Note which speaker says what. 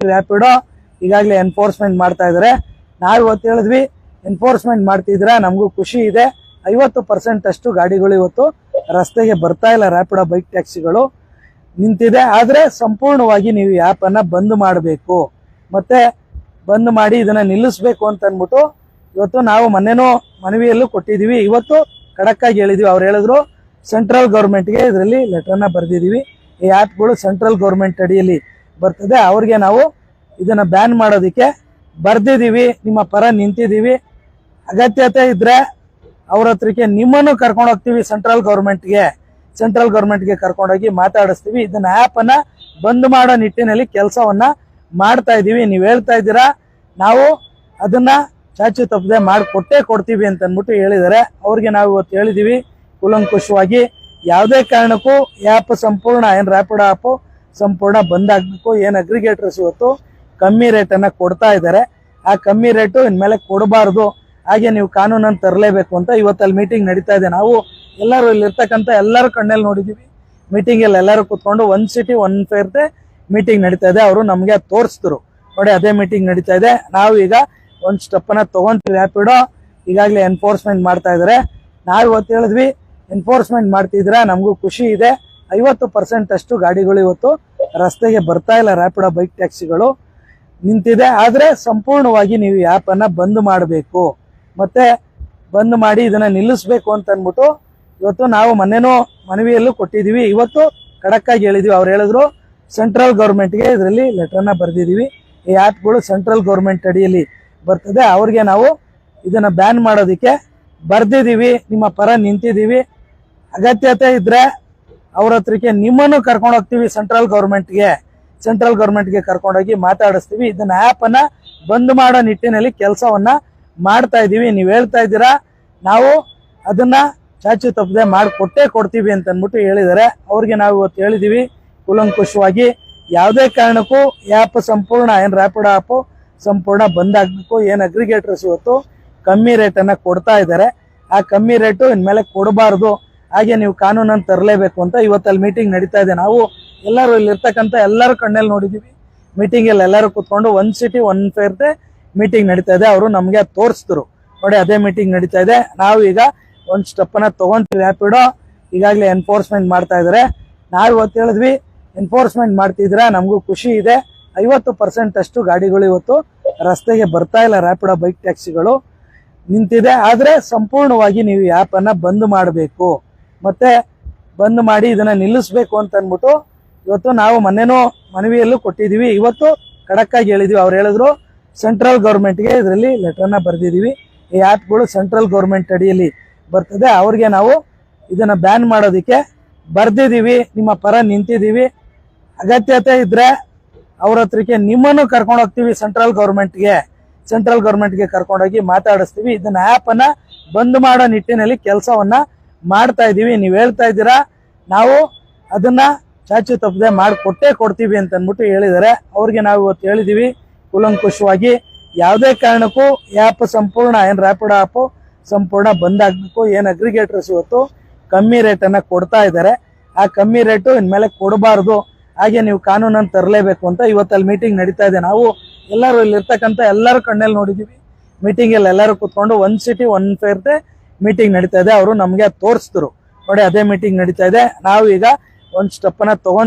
Speaker 1: ರ್ಯಾಪಿಡೋ ಈಗಾಗಲೇ ಎನ್ಫೋರ್ಸ್ಮೆಂಟ್ ಮಾಡ್ತಾ ಇದ್ದಾರೆ. ನಾವು ಇವತ್ತು ಹೇಳಿದ್ವಿ ಎನ್ಫೋರ್ಸ್ಮೆಂಟ್ ಮಾಡ್ತಿದ್ರೆ ನಮಗೂ ಖುಷಿ ಇದೆ. 50% ಅಷ್ಟು ಗಾಡಿಗಳು ಇವತ್ತು ರಸ್ತೆಗೆ ಬರ್ತಾ ಇಲ್ಲ. ರ್ಯಾಪಿಡೋ ಬೈಕ್ ಟ್ಯಾಕ್ಸಿಗಳು ನಿಂತಿದೆ. ಆದರೆ ಸಂಪೂರ್ಣವಾಗಿ ನೀವು ಈ ಆ್ಯಪ್ ಅನ್ನ ಬಂದ್ ಮಾಡಬೇಕು, ಮತ್ತೆ ಬಂದ್ ಮಾಡಿ ಇದನ್ನ ನಿಲ್ಲಿಸಬೇಕು ಅಂತ ಅಂದ್ಬಿಟ್ಟು ಇವತ್ತು ನಾವು ಮೊನ್ನೆನೂ ಮನವಿಯಲ್ಲೂ ಕೊಟ್ಟಿದ್ದೀವಿ. ಇವತ್ತು ಖಡಕ್ ಆಗಿ ಹೇಳಿದ್ವಿ. ಅವ್ರು ಹೇಳಿದ್ರು ಸೆಂಟ್ರಲ್ ಗೌರ್ಮೆಂಟ್ಗೆ ಇದರಲ್ಲಿ ಲೆಟರ್ನ ಬರೆದಿದ್ದೀವಿ. ಈ ಆ್ಯಪ್ಗಳು ಸೆಂಟ್ರಲ್ ಗೌರ್ಮೆಂಟ್ ಅಡಿಯಲ್ಲಿ ಬರ್ತದೆ. ಅವ್ರಿಗೆ ನಾವು ಇದನ್ನ ಬ್ಯಾನ್ ಮಾಡೋದಕ್ಕೆ ಬರ್ದಿದ್ದೀವಿ, ನಿಮ್ಮ ಪರ ನಿಂತಿದ್ದೀವಿ. ಅಗತ್ಯತೆ ಇದ್ರೆ ಅವ್ರ ಹತ್ರಕ್ಕೆ ನಿಮ್ಮನ್ನು ಕರ್ಕೊಂಡು ಹೋಗ್ತೀವಿ. ಸೆಂಟ್ರಲ್ ಗೌರ್ಮೆಂಟ್ಗೆ ಕರ್ಕೊಂಡೋಗಿ ಮಾತಾಡಿಸ್ತೀವಿ. ಇದನ್ನ ಆ್ಯಪ್ ಅನ್ನ ಬಂದ್ ಮಾಡೋ ನಿಟ್ಟಿನಲ್ಲಿ ಕೆಲಸವನ್ನ ಮಾಡ್ತಾ ಇದೀವಿ. ನೀವು ಹೇಳ್ತಾ ಇದ್ದೀರಾ ನಾವು ಅದನ್ನ ಚಾಚು ತಪ್ಪದೆ ಮಾಡಿಕೊಟ್ಟೇ ಕೊಡ್ತೀವಿ ಅಂತ ಅಂದ್ಬಿಟ್ಟು ಹೇಳಿದ್ದಾರೆ. ಅವ್ರಿಗೆ ನಾವು ಇವತ್ತು ಹೇಳಿದೀವಿ ಕೂಲಂಕುಷವಾಗಿ ಯಾವುದೇ ಕಾರಣಕ್ಕೂ ಆ್ಯಪ್ ಸಂಪೂರ್ಣ ರ್ಯಾಪಿಡೋ ಆ್ಯಪ್ ಸಂಪೂರ್ಣ ಬಂದ್ ಆಗ್ಬೇಕು. ಅಗ್ರಿಗೇಟರ್ಸ್ ಇವತ್ತು ಕಮ್ಮಿ ರೇಟನ್ನ ಕೊಡ್ತಾ ಇದ್ದಾರೆ, ಆ ಕಮ್ಮಿ ರೇಟು ಇನ್ಮೇಲೆ ಕೊಡಬಾರ್ದು. ಹಾಗೆ ನೀವು ಕಾನೂನನ್ನು ತರಲೇಬೇಕು ಅಂತ ಇವತ್ತಲ್ಲಿ ಮೀಟಿಂಗ್ ನಡೀತಾ ಇದೆ. ನಾವು ಎಲ್ಲರೂ ಇಲ್ಲಿರ್ತಕ್ಕಂಥ ಎಲ್ಲರೂ ಕಣ್ಣಲ್ಲಿ ನೋಡಿದೀವಿ. ಮೀಟಿಂಗ್ ಅಲ್ಲಿ ಎಲ್ಲರೂ ಕೂತ್ಕೊಂಡು ಒಂದ್ ಸಿಟಿ ಒನ್ ಫೇರ್ದೆ ಮೀಟಿಂಗ್ ನಡೀತಾ ಇದೆ. ಅವರು ನಮ್ಗೆ ತೋರಿಸಿದ್ರು ನೋಡಿ, ಅದೇ ಮೀಟಿಂಗ್ ನಡೀತಾ ಇದೆ. ನಾವು ಈಗ ಒಂದ್ ಸ್ಟೆಪ್ ಅನ್ನ ತಗೊಂತೀವಿ. ರ್ಯಾಪಿಡೋ ಈಗಾಗಲೇ ಎನ್ಫೋರ್ಸ್ಮೆಂಟ್ ಮಾಡ್ತಾ ಇದ್ದಾರೆ. ನಾವು ಇವತ್ತು ಹೇಳಿದ್ವಿ ಎನ್ಫೋರ್ಸ್ಮೆಂಟ್ ಮಾಡ್ತಿದ್ರೆ ನಮಗೂ ಖುಷಿ ಇದೆ. 50% ಅಷ್ಟು ಗಾಡಿಗಳು ಇವತ್ತು ರಸ್ತೆಗೆ ಬರ್ತಾ ಇಲ್ಲ. ರ್ಯಾಪಿಡೋ ಬೈಕ್ ಟ್ಯಾಕ್ಸಿಗಳು ನಿಂತಿದೆ. ಆದ್ರೆ ಸಂಪೂರ್ಣವಾಗಿ ನೀವು ಈ ಆ್ಯಪ್ ಅನ್ನ ಬಂದ್ ಮಾಡಬೇಕು, ಮತ್ತೆ ಬಂದ್ ಮಾಡಿ ಇದನ್ನ ನಿಲ್ಲಿಸಬೇಕು ಅಂತ ಅಂದ್ಬಿಟ್ಟು ಇವತ್ತು ನಾವು ಮೊನ್ನೆನೂ ಮನವಿಯಲ್ಲೂ ಕೊಟ್ಟಿದ್ದೀವಿ. ಇವತ್ತು ಖಡಕ್ ಆಗಿ ಹೇಳಿದ್ವಿ. ಅವ್ರು ಹೇಳಿದ್ರು ಸೆಂಟ್ರಲ್ ಗೌರ್ಮೆಂಟ್ಗೆ ಇದರಲ್ಲಿ ಲೆಟರ್ನ ಬರೆದಿದ್ದೀವಿ. ಈ ಆ್ಯಪ್ಗಳು ಸೆಂಟ್ರಲ್ ಗೌರ್ಮೆಂಟ್ ಅಡಿಯಲ್ಲಿ ಬರ್ತದೆ. ಅವ್ರಿಗೆ ನಾವು ಇದನ್ನ ಬ್ಯಾನ್ ಮಾಡೋದಕ್ಕೆ ಬರ್ದಿದ್ದೀವಿ, ನಿಮ್ಮ ಪರ ನಿಂತಿದ್ದೀವಿ. ಅಗತ್ಯತೆ ಇದ್ರೆ ಅವ್ರ ಹತ್ರಕ್ಕೆ ನಿಮ್ಮನ್ನು ಕರ್ಕೊಂಡು ಹೋಗ್ತೀವಿ. ಸೆಂಟ್ರಲ್ ಗೌರ್ಮೆಂಟ್ಗೆ ಕರ್ಕೊಂಡೋಗಿ ಮಾತಾಡಿಸ್ತೀವಿ. ಇದನ್ನ ಆ್ಯಪ್ ಅನ್ನ ಬಂದ್ ಮಾಡೋ ನಿಟ್ಟಿನಲ್ಲಿ ಕೆಲಸವನ್ನ ಮಾಡ್ತಾ ಇದೀವಿ. ನೀವು ಹೇಳ್ತಾ ಇದ್ದೀರಾ ನಾವು ಅದನ್ನ ಚಾಚು ತಪ್ಪದೆ ಮಾಡಿಕೊಟ್ಟೇ ಕೊಡ್ತೀವಿ ಅಂತ ಅಂದ್ಬಿಟ್ಟು ಹೇಳಿದ್ದಾರೆ. ಅವ್ರಿಗೆ ನಾವು ಇವತ್ತು ಹೇಳಿದೀವಿ ಕೂಲಂಕುಷವಾಗಿ ಯಾವುದೇ ಕಾರಣಕ್ಕೂ ಆ್ಯಪ್ ಸಂಪೂರ್ಣ ರ್ಯಾಪಿಡೋ ಆ್ಯಪ್ ಸಂಪೂರ್ಣ ಬಂದ್ ಆಗ್ಬೇಕು. ಅಗ್ರಿಗೇಟರ್ಸ್ ಇವತ್ತು ಕಮ್ಮಿ ರೇಟನ್ನ ಕೊಡ್ತಾ ಇದ್ದಾರೆ, ಆ ಕಮ್ಮಿ ರೇಟು ಇನ್ಮೇಲೆ ಕೊಡಬಾರ್ದು. ಹಾಗೆ ನೀವು ಕಾನೂನನ್ನು ತರಲೇಬೇಕು ಅಂತ ಇವತ್ತಲ್ಲಿ ಮೀಟಿಂಗ್ ನಡೀತಾ ಇದೆ. ನಾವು ಎಲ್ಲರೂ ಇಲ್ಲಿರ್ತಕ್ಕಂಥ ಎಲ್ಲರೂ ಕಣ್ಣಲ್ಲಿ ನೋಡಿದೀವಿ. ಮೀಟಿಂಗ್ ಅಲ್ಲಿ ಎಲ್ಲರೂ ಕೂತ್ಕೊಂಡು ಒಂದ್ ಸಿಟಿ ಒನ್ ಫೇರ್ದೆ ಮೀಟಿಂಗ್ ನಡೀತಾ ಇದೆ. ಅವರು ನಮ್ಗೆ ತೋರಿಸಿದ್ರು ನೋಡಿ, ಅದೇ ಮೀಟಿಂಗ್ ನಡೀತಾ ಇದೆ. ನಾವು ಈಗ ಒಂದ್ ಸ್ಟೆಪ್ ಅನ್ನ ತಗೊಂತೀವಿ. ರ್ಯಾಪಿಡೋ ಈಗಾಗಲೇ ಎನ್ಫೋರ್ಸ್ಮೆಂಟ್ ಮಾಡ್ತಾ ಇದ್ದಾರೆ. ನಾವು ಇವತ್ತು ಹೇಳಿದ್ವಿ ಎನ್ಫೋರ್ಸ್ಮೆಂಟ್ ಮಾಡ್ತಿದ್ರೆ ನಮಗೂ ಖುಷಿ ಇದೆ. 50% ಅಷ್ಟು ಗಾಡಿಗಳು ಇವತ್ತು ರಸ್ತೆಗೆ ಬರ್ತಾ ಇಲ್ಲ. ರ್ಯಾಪಿಡೋ ಬೈಕ್ ಟ್ಯಾಕ್ಸಿಗಳು ನಿಂತಿದೆ. ಆದ್ರೆ ಸಂಪೂರ್ಣವಾಗಿ ನೀವು ಈ ಆ್ಯಪ್ ಅನ್ನ ಬಂದ್ ಮಾಡಬೇಕು, ಮತ್ತೆ ಬಂದ್ ಮಾಡಿ ಇದನ್ನ ನಿಲ್ಲಿಸಬೇಕು ಅಂತ ಅಂದ್ಬಿಟ್ಟು ಇವತ್ತು ನಾವು ಮೊನ್ನೆನೂ ಮನವಿಯಲ್ಲೂ ಕೊಟ್ಟಿದ್ದೀವಿ. ಇವತ್ತು ಖಡಕ್ ಆಗಿ ಹೇಳಿದ್ವಿ. ಅವ್ರು ಹೇಳಿದ್ರು ಸೆಂಟ್ರಲ್ ಗೌರ್ಮೆಂಟ್ಗೆ ಇದರಲ್ಲಿ ಲೆಟರ್ನ ಬರೆದಿದ್ದೀವಿ. ಈ ಆ್ಯಪ್ಗಳು ಸೆಂಟ್ರಲ್ ಗೌರ್ಮೆಂಟ್ ಅಡಿಯಲ್ಲಿ ಬರ್ತದೆ. ಅವ್ರಿಗೆ ನಾವು ಇದನ್ನ ಬ್ಯಾನ್ ಮಾಡೋದಕ್ಕೆ ಬರ್ದಿದ್ದೀವಿ, ನಿಮ್ಮ ಪರ ನಿಂತಿದ್ದೀವಿ. ಅಗತ್ಯತೆ ಇದ್ರೆ ಅವ್ರ ಹತ್ರಕ್ಕೆ ನಿಮ್ಮನ್ನು ಕರ್ಕೊಂಡು ಹೋಗ್ತೀವಿ. ಸೆಂಟ್ರಲ್ ಗೌರ್ಮೆಂಟ್ಗೆ ಕರ್ಕೊಂಡೋಗಿ ಮಾತಾಡಿಸ್ತೀವಿ. ಇದನ್ನ ಆ್ಯಪ್ ಅನ್ನ ಬಂದ್ ಮಾಡೋ ನಿಟ್ಟಿನಲ್ಲಿ ಕೆಲಸವನ್ನ ಮಾಡ್ತಾ ಇದೀವಿ. ನೀವು ಹೇಳ್ತಾ ಇದ್ದೀರಾ ನಾವು ಅದನ್ನ ಚಾಚು ತಪ್ಪದೆ ಮಾಡಿಕೊಟ್ಟೇ ಕೊಡ್ತೀವಿ ಅಂತ ಅಂದ್ಬಿಟ್ಟು ಹೇಳಿದ್ದಾರೆ. ಅವ್ರಿಗೆ ನಾವು ಇವತ್ತು ಹೇಳಿದೀವಿ ಕೂಲಂಕುಷವಾಗಿ ಯಾವುದೇ ಕಾರಣಕ್ಕೂ ಆ್ಯಪ್ ಸಂಪೂರ್ಣ ರ್ಯಾಪಿಡೋ ಆ್ಯಪ್ ಸಂಪೂರ್ಣ ಬಂದ್ ಆಗ್ಬೇಕು. ಅಗ್ರಿಗೇಟರ್ಸ್ ಇವತ್ತು ಕಮ್ಮಿ ರೇಟನ್ನ ಕೊಡ್ತಾ ಇದ್ದಾರೆ, ಆ ಕಮ್ಮಿ ರೇಟು ಇನ್ಮೇಲೆ ಕೊಡಬಾರ್ದು. ಹಾಗೆ ನೀವು ಕಾನೂನನ್ನು ತರಲೇಬೇಕು ಅಂತ ಇವತ್ತಲ್ಲಿ ಮೀಟಿಂಗ್ ನಡೀತಾ ಇದೆ. ನಾವು ಎಲ್ಲರೂ ಇಲ್ಲಿರ್ತಕ್ಕಂಥ ಎಲ್ಲರೂ ಕಣ್ಣಲ್ಲಿ ನೋಡಿದೀವಿ. ಮೀಟಿಂಗ್ ಅಲ್ಲಿ ಎಲ್ಲರೂ ಕೂತ್ಕೊಂಡು ಒಂದ್ ಸಿಟಿ ಒನ್ ಫೇರ್ದೆ ಮೀಟಿಂಗ್ ನಡೀತಾ ಇದೆ. ಅವರು ನಮ್ಗೆ ತೋರಿಸಿದ್ರು ನೋಡಿ, ಅದೇ ಮೀಟಿಂಗ್ ನಡೀತಾ ಇದೆ. ನಾವು ಈಗ ಒಂದ್ ಸ್ಟೆಪ್ ಅನ್ನ ತಗೊಂಡ್